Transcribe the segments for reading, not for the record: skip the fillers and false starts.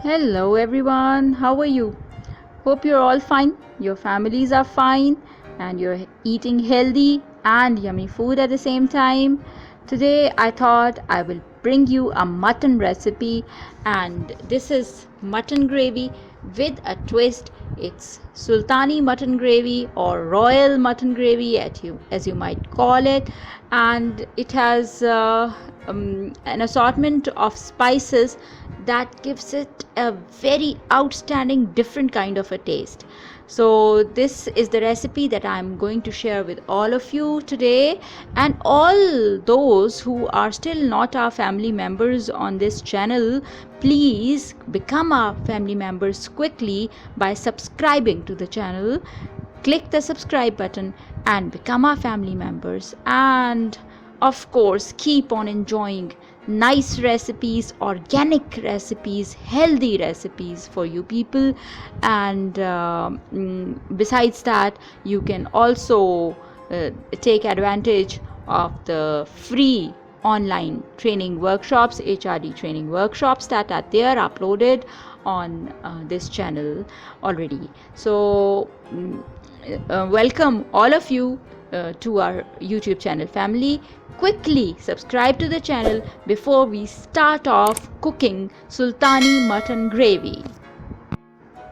Hello everyone, how are you? Hope you're all fine, your families are fine, and you're eating healthy and yummy food at the same time. Today I thought I will bring you a mutton recipe, and this is mutton gravy with a twist. It's Sultani mutton gravy or royal mutton gravy as you might call it, and it has an assortment of spices that gives it a very outstanding different kind of a taste. So this is the recipe that I'm going to share with all of you today, and all those who are still not our family members on this channel, please become our family members quickly by subscribing to the channel. Click the subscribe button and become our family members, and of course keep on enjoying nice recipes, organic recipes, healthy recipes for you people. And besides that, you can also take advantage of the free online training workshops, HRD training workshops that are there uploaded on this channel already. So welcome all of you to our YouTube channel family. Quickly subscribe to the channel before we start off cooking Sultani mutton gravy.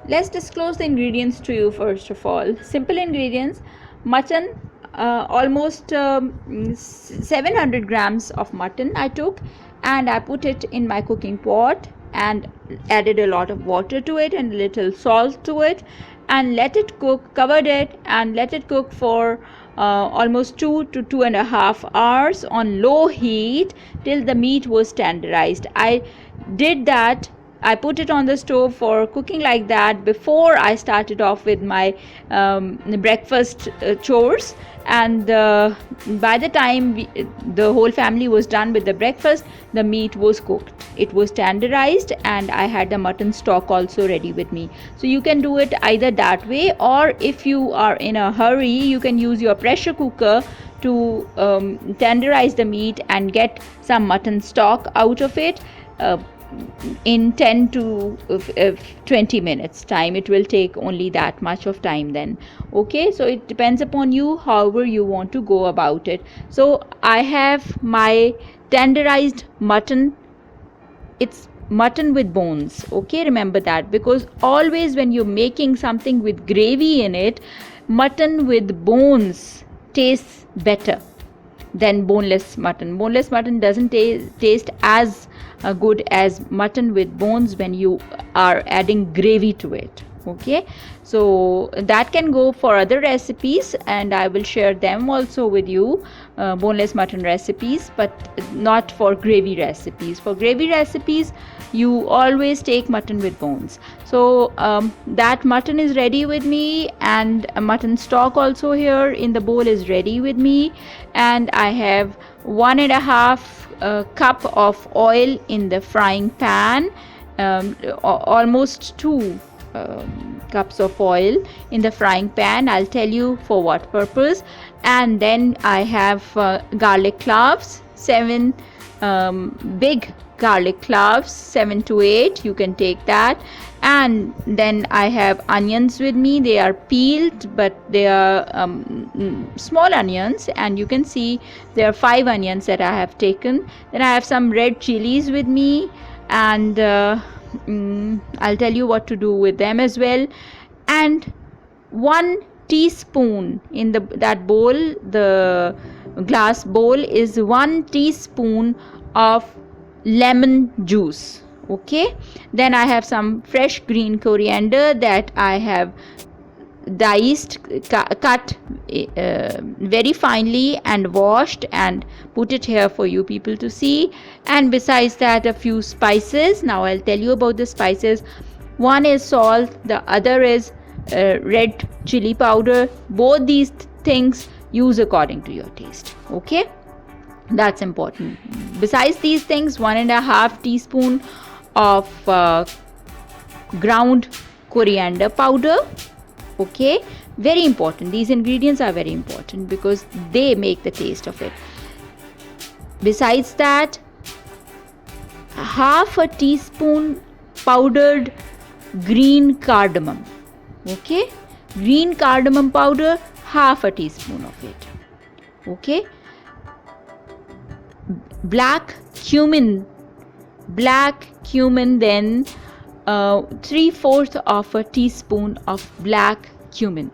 Let's disclose the ingredients to you first of all. Simple ingredients: mutton, almost 700 grams of mutton I took, and I put it in my cooking pot and added a lot of water to it and a little salt to it, and let it cook, covered it and let it cook for almost 2 to 2.5 hours on low heat till the meat was tenderized. I did that. I put it on the stove for cooking like that before I started off with my breakfast chores, and by the time the whole family was done with the breakfast, the meat was cooked, it was tenderized, and I had the mutton stock also ready with me. So you can do it either that way, or if you are in a hurry, you can use your pressure cooker to tenderize the meat and get some mutton stock out of it in 10 to 20 minutes time. It will take only that much of time then. Okay, so it depends upon you however you want to go about it. So I have my tenderized mutton. It's mutton with bones. Okay, remember that, because always when you're making something with gravy in it, mutton with bones tastes better than boneless mutton. Boneless mutton doesn't taste as good as mutton with bones when you are adding gravy to it. Okay, so that can go for other recipes, and I will share them also with you, boneless mutton recipes, but not for gravy recipes. For gravy recipes, you always take mutton with bones. So that mutton is ready with me, and a mutton stock also here in the bowl is ready with me, and I have 1.5 cup of oil in the frying pan, almost 2 cups of oil in the frying pan. I'll tell you for what purpose. And then I have garlic cloves, 7 big garlic cloves, 7 to 8, you can take that. And then I have onions with me. They are peeled, but they are small onions, and you can see there are 5 onions that I have taken. Then I have some red chilies with me, and I'll tell you what to do with them as well. And 1 teaspoon in that bowl, the glass bowl, is 1 teaspoon of lemon juice. Okay, then I have some fresh green coriander that I have diced, cut very finely and washed, and put it here for you people to see. And besides that, a few spices. Now I'll tell you about the spices. One is salt, the other is red chili powder. Both these things use according to your taste. Okay, that's important. Besides these things, 1.5 teaspoon of ground coriander powder. Okay, very important. These ingredients are very important because they make the taste of it. Besides that, half a teaspoon powdered green cardamom. Okay, green cardamom powder, half a teaspoon of it. Okay, black cumin, then 3/4 of a teaspoon of black cumin.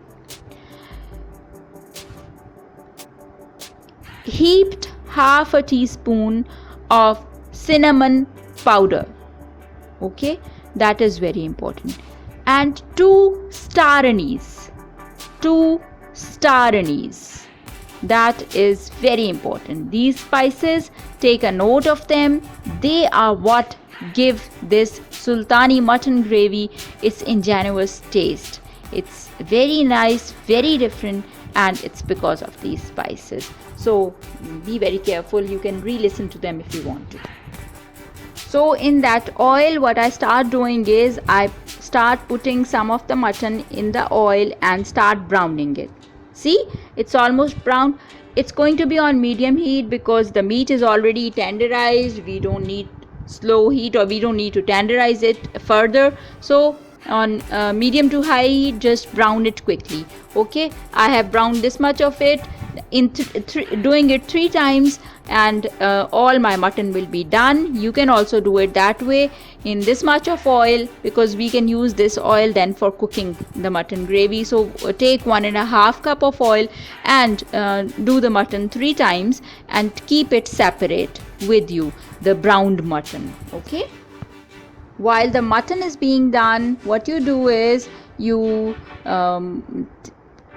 Heaped half a teaspoon of cinnamon powder. Okay, that is very important. And 2 star anise. That is very important. These spices, take a note of them. They are what give this Sultani mutton gravy its ingenuous taste. It's very nice, very different, and it's because of these spices. So be very careful. You can re-listen to them if you want to. So in that oil, what I start doing is I start putting some of the mutton in the oil and start browning it. See, it's almost brown. It's going to be on medium heat because the meat is already tenderized. We don't need slow heat, or we don't need to tenderize it further. So on medium to high heat, just brown it quickly. Okay, I have browned this much of it. In doing it 3 times, and all my mutton will be done. You can also do it that way in this much of oil, because we can use this oil then for cooking the mutton gravy. So take 1.5 cup of oil and do the mutton 3 times and keep it separate with you, the browned mutton. Okay, while the mutton is being done, what you do is you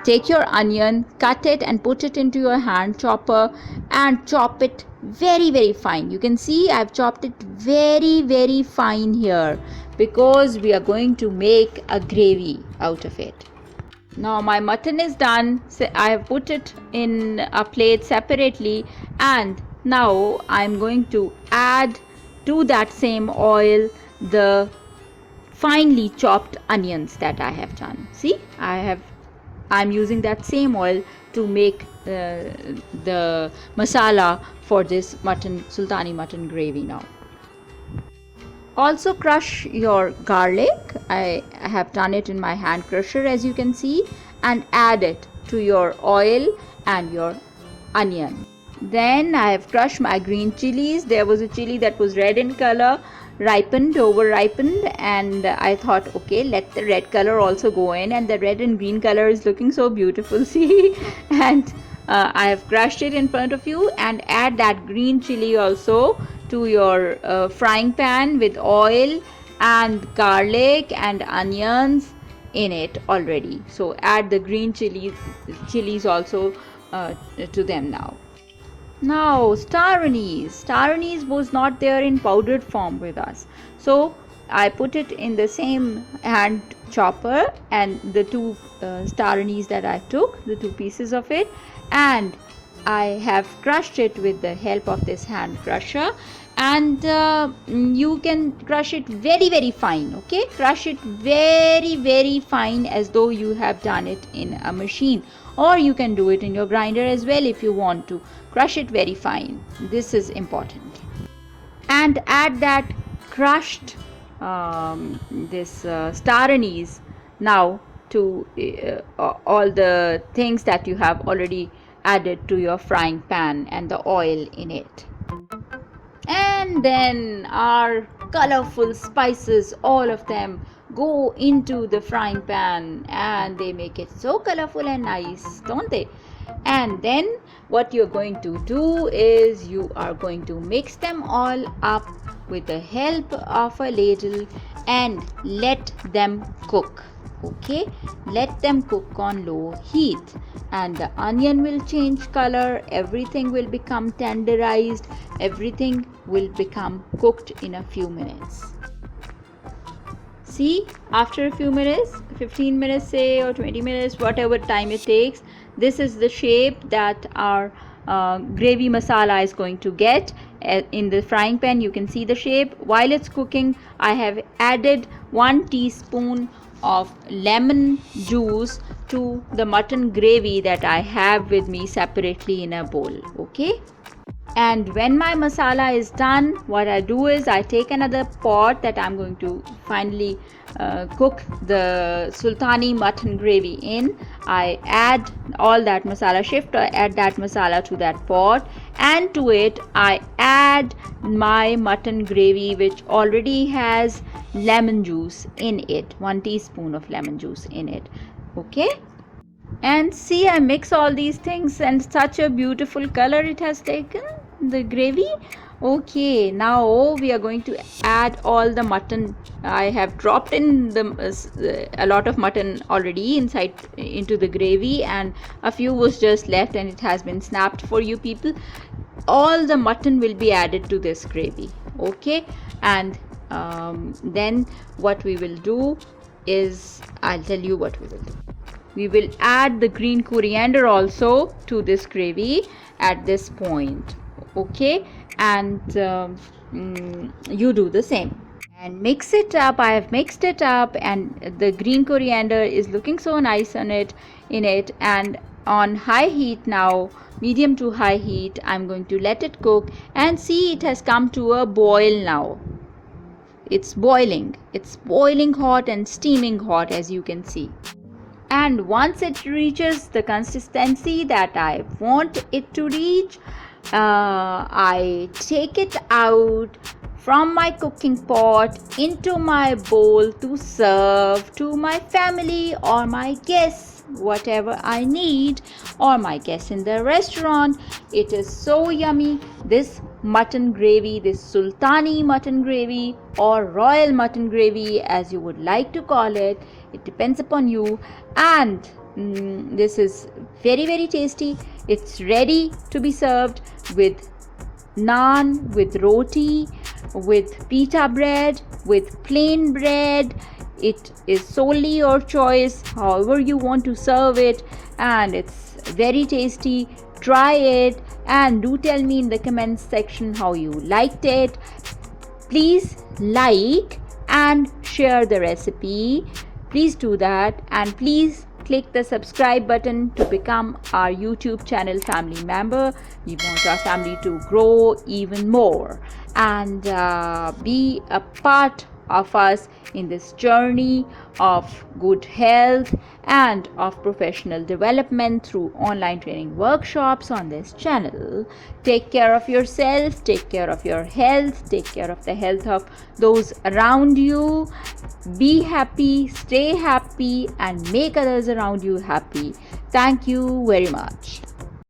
take your onion, cut it and put it into your hand chopper and chop it very, very fine. You can see I've chopped it very, very fine here because we are going to make a gravy out of it. Now my mutton is done. So I have put it in a plate separately, and now I'm going to add to that same oil the finely chopped onions that I have done. See, I'm using that same oil to make the masala for this Sultani mutton gravy now. Also crush your garlic. I have done it in my hand crusher, as you can see, and add it to your oil and your onion. Then I have crushed my green chilies. There was a chili that was red in color, over ripened, and I thought, okay, let the red color also go in, and the red and green color is looking so beautiful. See, and I have crushed it in front of you, and add that green chili also to your frying pan with oil and garlic and onions in it already. So add the green chilies also to them now. Now star anise. Star anise was not there in powdered form with us, so I put it in the same hand chopper, and the 2 star anise that I took, the 2 pieces of it, and I have crushed it with the help of this hand crusher. And you can crush it very, very fine. Okay, crush it very, very fine, as though you have done it in a machine, or you can do it in your grinder as well if you want to. Crush it very fine. This is important. And add that crushed star anise now to all the things that you have already added to your frying pan and the oil in it. And then our colorful spices, all of them, go into the frying pan, and they make it so colorful and nice, don't they? And then what you're going to do is you are going to mix them all up with the help of a ladle and let them cook. Okay, let them cook on low heat, and the onion will change color, everything will become tenderized, everything will become cooked in a few minutes. See, after a few minutes, 15 minutes say, or 20 minutes, whatever time it takes, this is the shape that our gravy masala is going to get. In the frying pan you can see the shape. While it's cooking, I have added 1 teaspoon of lemon juice to the mutton gravy that I have with me separately in a bowl. Okay, And when my masala is done, what I do is I take another pot that I'm going to finally cook the sultani mutton gravy in. I add all that masala, add that masala to that pot, and to it I add my mutton gravy, which already has lemon juice in it, 1 teaspoon of lemon juice in it. Okay, and see, I mix all these things and such a beautiful color it has taken, the gravy. Okay, now we are going to add all the mutton. I have dropped in a lot of mutton already inside into the gravy, and a few was just left and it has been snapped for you people. All the mutton will be added to this gravy. Okay, and then what we will do is, I'll tell you what we will do. We will add the green coriander also to this gravy at this point. Okay, and you do the same and mix it up. I have mixed it up, and the green coriander is looking so nice in it. And on high heat now, medium to high heat, I'm going to let it cook, and see, it has come to a boil now. It's boiling hot and steaming hot, as you can see. And once it reaches the consistency that I want it to reach, I take it out from my cooking pot into my bowl to serve to my family or my guests, whatever I need, or my guests in the restaurant. It is so yummy, this mutton gravy, this sultani mutton gravy, or royal mutton gravy, as you would like to call it. It depends upon you. And this is very, very tasty. It's ready to be served with naan, with roti, with pita bread, with plain bread. It is solely your choice, however you want to serve it, and it's very tasty. Try it and do tell me in the comments section how you liked it. Please like and share the recipe. Please do that, and please click the subscribe button to become our YouTube channel family member. We want our family to grow even more and be a part of us in this journey of good health and of professional development through online training workshops on this channel. Take care of yourself, take care of your health, take care of the health of those around you. Be happy, stay happy, and make others around you happy. Thank you very much.